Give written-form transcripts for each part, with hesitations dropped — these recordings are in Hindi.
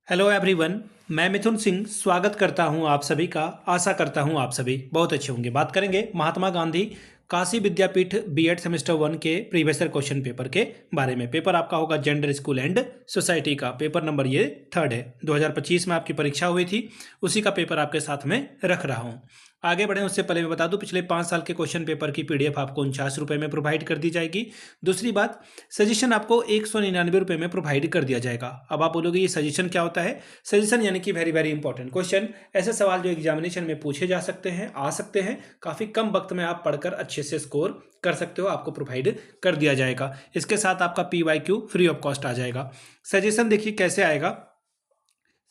Hello everyone. मैं मिथुन सिंह स्वागत करता हूं आप सभी का। आशा करता हूं आप सभी बहुत अच्छे होंगे। बात करेंगे महात्मा गांधी काशी विद्यापीठ बीएड सेमेस्टर 1 के प्रीवियस ईयर क्वेश्चन पेपर के बारे में। पेपर आपका होगा जेंडर स्कूल एंड सोसाइटी का। पेपर नंबर ये 3rd है। 2025 में आपकी परीक्षा हुई थी, उसी का पेपर आपके साथ में रख रहा हूँ। आगे बढ़ें उससे पहले मैं बता दूं, पिछले 5 साल के क्वेश्चन पेपर की पीडीएफ आपको 49 रुपये में प्रोवाइड कर दी जाएगी। दूसरी बात, सजेशन आपको 199 रुपये में प्रोवाइड कर दिया जाएगा। अब आप बोलोगे ये सजेशन क्या होता है? सजेशन यानी कि वेरी वेरी इंपॉर्टेंट क्वेश्चन, ऐसे सवाल जो एग्जामिनेशन में पूछे जा सकते हैं, आ सकते हैं, काफ़ी कम वक्त में आप पढ़कर अच्छे से स्कोर कर सकते हो, आपको प्रोवाइड कर दिया जाएगा। इसके साथ आपका PYQ फ्री ऑफ कॉस्ट आ जाएगा। सजेशन देखिए कैसे आएगा।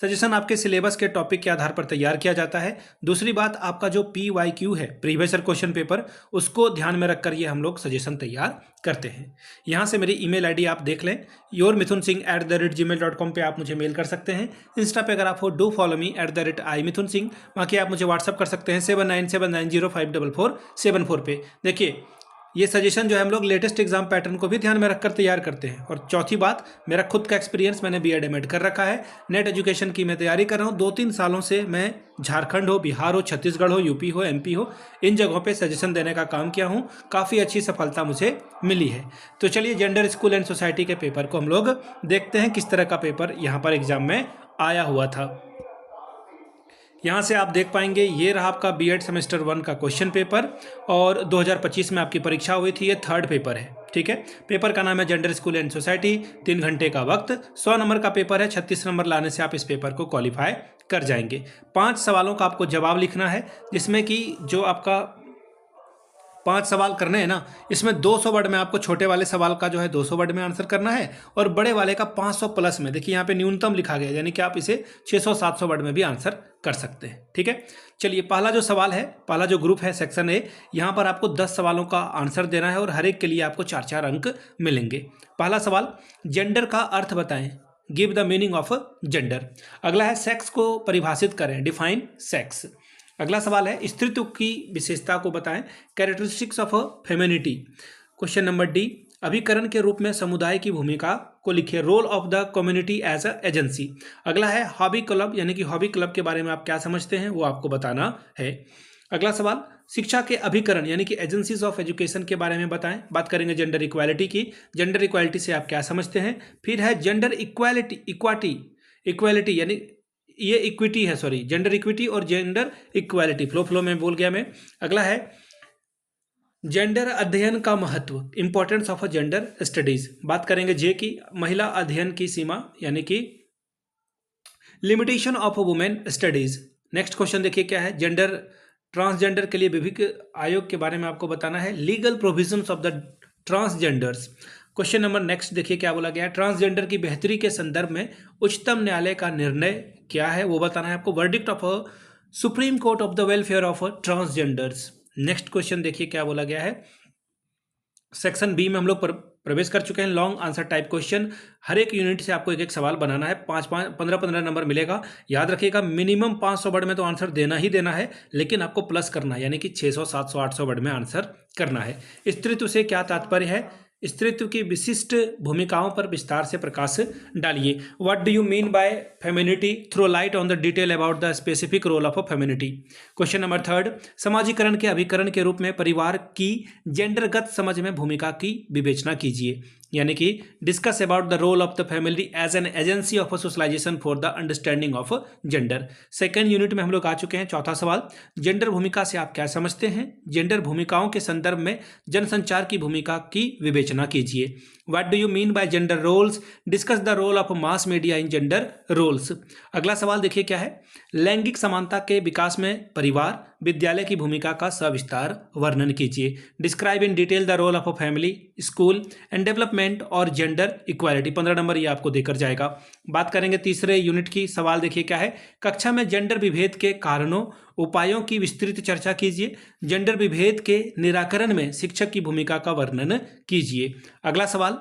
सजेशन आपके सिलेबस के टॉपिक के आधार पर तैयार किया जाता है। दूसरी बात, आपका जो PYQ है, प्रीवियस ईयर क्वेश्चन पेपर, उसको ध्यान में रखकर ये हम लोग सजेशन तैयार करते हैं। यहाँ से मेरी ईमेल आईडी आप देख लें, yourmithunsinh@gmail.com पे आप मुझे मेल कर सकते हैं। इंस्टा पे अगर आप हो, डू फॉलो मी @imithunsinh। बाकी आप मुझे व्हाट्सअप कर सकते हैं 7979054474 पे। देखिए, ये सजेशन जो है हम लोग लेटेस्ट एग्जाम पैटर्न को भी ध्यान में रखकर तैयार करते हैं। और चौथी बात, मेरा खुद का एक्सपीरियंस, मैंने बीएड एमएड कर रखा है, नेट एजुकेशन की मैं तैयारी कर रहा हूँ। 2-3 सालों से मैं झारखंड हो, बिहार हो, छत्तीसगढ़ हो, यूपी हो, MP हो, इन जगहों पे सजेशन देने का काम किया हूँ। काफ़ी अच्छी सफलता मुझे मिली है। तो चलिए जेंडर स्कूल एंड सोसाइटी के पेपर को हम लोग देखते हैं, किस तरह का पेपर यहाँ पर एग्जाम में आया हुआ था। यहाँ से आप देख पाएंगे, ये रहा आपका बीएड सेमेस्टर 1 का क्वेश्चन पेपर और 2025 में आपकी परीक्षा हुई थी। ये 3rd पेपर है, ठीक है। पेपर का नाम है जेंडर स्कूल एंड सोसाइटी। 3 घंटे का वक्त, 100 नंबर का पेपर है। 36 नंबर लाने से आप इस पेपर को क्वालिफाई कर जाएंगे। 5 सवालों का आपको जवाब लिखना है, जिसमें कि जो आपका 5 सवाल करने हैं ना, इसमें 200 वर्ड में आपको छोटे वाले सवाल का जो है 200 वर्ड में आंसर करना है, और बड़े वाले का 500 प्लस में। देखिए यहाँ पे न्यूनतम लिखा गया, यानी कि आप इसे 600-700 वर्ड में भी आंसर कर सकते हैं, ठीक है। चलिए, पहला जो सवाल है, पहला जो ग्रुप है सेक्शन ए, यहाँ पर आपको 10 सवालों का आंसर देना है और हर एक के लिए आपको 4-4 अंक मिलेंगे। पहला सवाल, जेंडर का अर्थ बताएं, give the meaning of gender. अगला है, सेक्स को परिभाषित करें, डिफाइन सेक्स। अगला सवाल है, स्त्रीत्व की विशेषता को बताएं, characteristics of femininity. Question number D, अभिकरण के रूप में समुदाय की भूमिका को लिखिए, role of the community as a agency. अगला है, हॉबी क्लब, यानी कि हॉबी क्लब के बारे में आप क्या समझते हैं, वो आपको बताना है। अगला सवाल, शिक्षा के अभिकरण यानी कि एजेंसीज ऑफ एजुकेशन के बारे में बताएं। बात करेंगे जेंडर इक्वालिटी की, जेंडर इक्वालिटी से आप क्या समझते हैं। फिर है जेंडर इक्वालिटी यानी ये इक्विटी है, सॉरी, जेंडर इक्विटी और जेंडर इक्वालिटी, फ्लो में बोल गया मैं। अगला है, जेंडर अध्ययन का महत्व, importance of a gender studies. बात करेंगे जे की, महिला अध्ययन की सीमा यानी कि limitation of women studies. Next question देखिए क्या है, जेंडर ट्रांसजेंडर के लिए विभिन्न आयोग के बारे में आपको बताना है, legal provisions of the transgenders. Question number next देखिए क्या बोला गया है, ट्रांसजेंडर की बेहतरी के संदर्भ में उच्चतम न्यायालय का निर्णय क्या है, वो बताना है आपको, verdict of supreme court of the welfare of transgenders. Next question देखिए क्या बोला गया है, सेक्शन बी में हम लोग प्रवेश कर चुके हैं, लॉन्ग आंसर टाइप क्वेश्चन। हर एक यूनिट से आपको एक एक सवाल बनाना है, 15-15 नंबर मिलेगा। याद रखिएगा, मिनिमम 500 वर्ड में तो आंसर देना ही देना है, लेकिन आपको प्लस करना है, यानी कि 600, 700, 800 वर्ड में आंसर करना है। स्त्रीत्व से क्या तात्पर्य है, स्त्रीत्व की विशिष्ट भूमिकाओं पर विस्तार से प्रकाश डालिए। What do you mean by femininity, throw light on the detail about the specific role of a femininity. Question number 3, समाजीकरण के अभिकरण के रूप में परिवार की जेंडरगत समझ में भूमिका की विवेचना कीजिए, यानी कि discuss about the role of the family as an agency of socialisation for the understanding of gender. Second unit में हम लोग आ चुके हैं। चौथा सवाल, जेंडर भूमिका से आप क्या समझते हैं, जेंडर भूमिकाओं के संदर्भ में जनसंचार की भूमिका की विवेचना कीजिए। What do you mean by gender roles, discuss the role of mass media in gender roles. अगला सवाल देखिए क्या है, लैंगिक समानता के विकास में परिवार विद्यालय की भूमिका का सविस्तार वर्णन कीजिए। Describe in detail the role of a family, school and development और जेंडर इक्वालिटी। 15 नंबर ये आपको देकर जाएगा। बात करेंगे तीसरे यूनिट की, सवाल देखिए क्या है, कक्षा में जेंडर विभेद के कारणों उपायों की विस्तृत चर्चा कीजिए। जेंडर विभेद के निराकरण में शिक्षक की भूमिका का वर्णन कीजिए। अगला सवाल,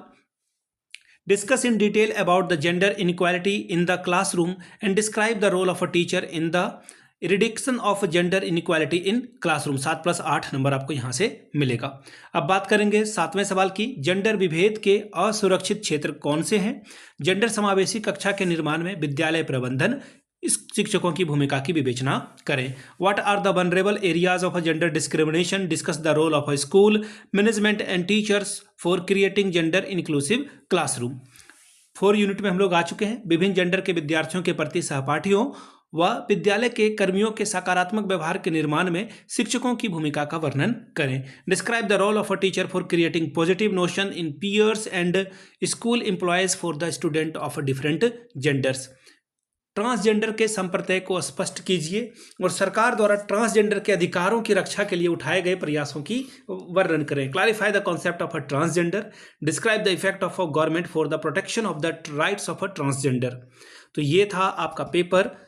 discuss in detail about the gender inequality in the classroom and describe the role of a teacher in the reduction of gender inequality in classroom, 7+8 number आपको यहाँ से मिलेगा। अब बात करेंगे 7वें सवाल की, जेंडर विभेद के असुरक्षित क्षेत्र कौन से हैं? जेंडर समावेशी कक्षा के निर्माण में विद्यालय प्रबंधन इस शिक्षकों की भूमिका की विवेचना करें। What are the vulnerable areas of gender discrimination? Discuss the role of school management and teachers for creating gender inclusive classroom. 4 unit में हम लोग आ चुके हैं। विभिन्न जेंडर के विद्यार्थियों के प्रति सहपाठियों व विद्यालय के कर्मियों के सकारात्मक व्यवहार के निर्माण में शिक्षकों की भूमिका का वर्णन करें। Describe the role of a teacher for creating positive notion in peers and school employees for the student of different genders. Transgender के संप्रत्यय को स्पष्ट कीजिए और सरकार द्वारा ट्रांसजेंडर के अधिकारों की रक्षा के लिए उठाए गए प्रयासों की वर्णन करें। Clarify the concept of a transgender. Describe the effect of a government for the protection of the rights of a transgender. तो ये था आपका पेपर,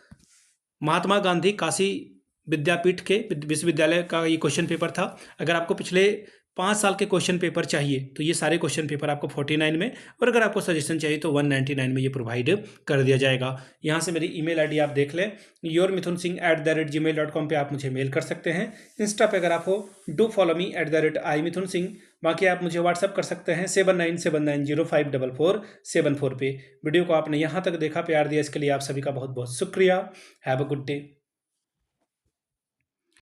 महात्मा गांधी काशी विद्यापीठ के विश्वविद्यालय का ये क्वेश्चन पेपर था। अगर आपको पिछले 5 साल के क्वेश्चन पेपर चाहिए तो ये सारे क्वेश्चन पेपर आपको 49 में, और अगर आपको सजेशन चाहिए तो 199 में ये प्रोवाइड कर दिया जाएगा। यहाँ से मेरी ईमेल आईडी आप देख लें, yourmithunsingh@gmail.com पे आप मुझे मेल कर सकते हैं। इंस्टा पे अगर आप हो, डू फॉलो मी @imithunsingh। बाकी आप मुझे व्हाट्सअप कर सकते हैं 7979054474 पे। वीडियो को आपने यहाँ तक देखा, प्यार दिया, इसके लिए आप सभी का बहुत बहुत शुक्रिया। Have a good day.